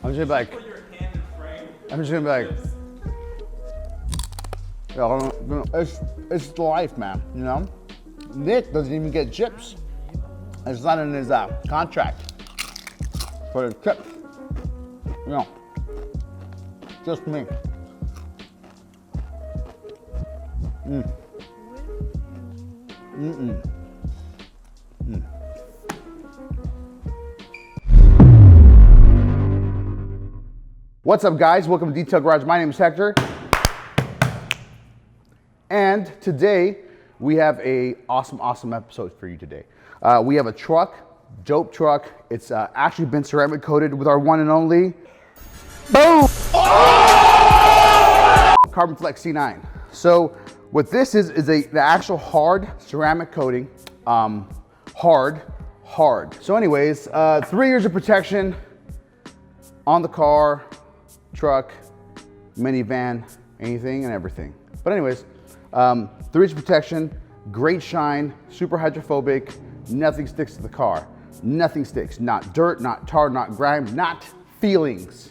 I'm just gonna be like, Put your hand in frame. I'm just gonna be like, it's life, man, you know? Nick doesn't even get chips. It's not in his contract for the chips. You know, just me. What's up, guys? Welcome to Detail Garage. My name is Hector. And today, we have a awesome episode for you today. We have a truck, dope truck. It's actually been ceramic coated with our one and only, boom! Carbon Flex C9. So what this is the actual hard ceramic coating, hard. So anyways, 3 years of protection on the car, truck, minivan, anything and everything. But anyways, 3 years of protection, great shine, super hydrophobic, nothing sticks to the car. Nothing sticks, not dirt, not tar, not grime, not feelings.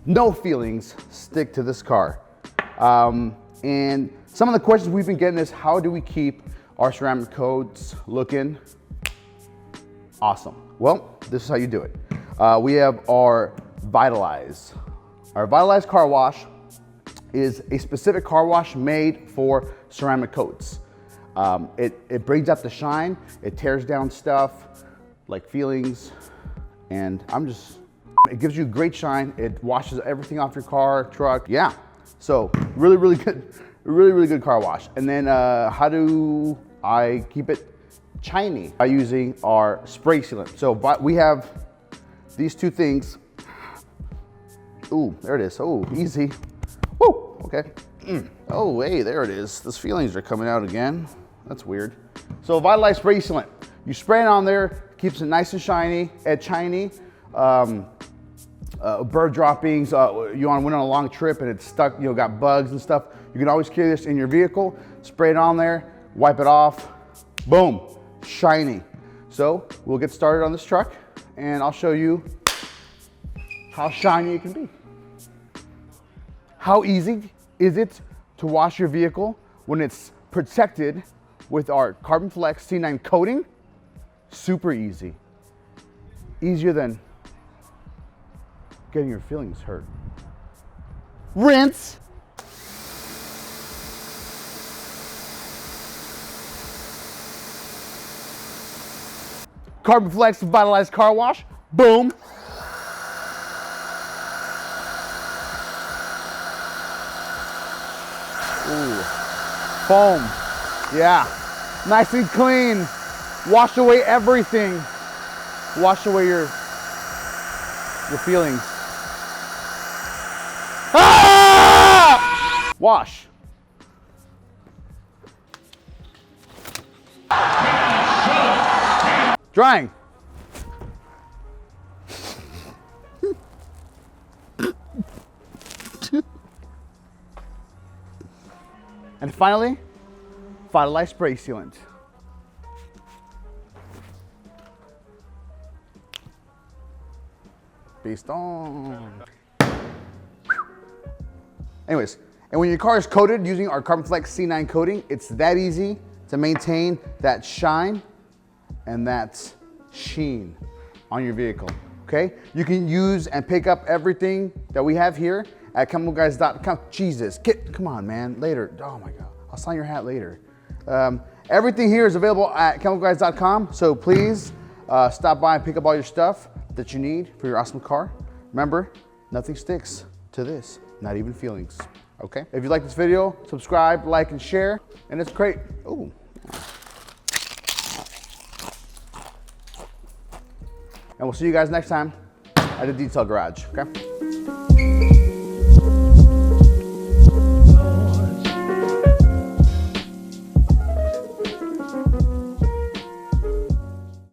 No feelings stick to this car. And some of the questions we've been getting is, how do we keep our ceramic coats looking awesome? Well, this is how you do it. We have our Vitalize. Our Vitalize car wash is a specific car wash made for ceramic coats. It brings out the shine, it tears down stuff like feelings, and it gives you great shine. It washes everything off your car, truck, yeah. So really good car wash. And then how do I keep it shiny? By using our spray sealant. So we have these two things. Ooh, there it is. Oh, easy. Woo, okay. Oh, hey, there it is. Those feelings are coming out again. That's weird. So Vitalize spray sealant. You spray it on there, keeps it nice and shiny, bird droppings, you went on a long trip and it's stuck, got bugs and stuff. You can always carry this in your vehicle, spray it on there, wipe it off, boom, shiny. So we'll get started on this truck and I'll show you how shiny it can be. How easy is it to wash your vehicle when it's protected with our Carbon Flex C9 coating? Super easy. Easier than getting your feelings hurt. Rinse. Carbon Flex Vitalize car wash. Boom. Ooh. Foam. Yeah. Nice and clean. Wash away everything. Wash away your feelings. Ah! Wash. Drying. And finally, Vitalize spray sealant. Based on. Anyways, and when your car is coated using our Carbon Flex C9 coating, it's that easy to maintain that shine and that sheen on your vehicle, okay? You can use and pick up everything that we have here at chemicalguys.com. Jesus, come on, man, later. Oh my God, I'll sign your hat later. Everything here is available at chemicalguys.com, so please stop by and pick up all your stuff that you need for your awesome car. Remember, nothing sticks to this, not even feelings, okay? If you like this video, subscribe, like, and share, and it's great. Ooh. And we'll see you guys next time at the Detail Garage, okay?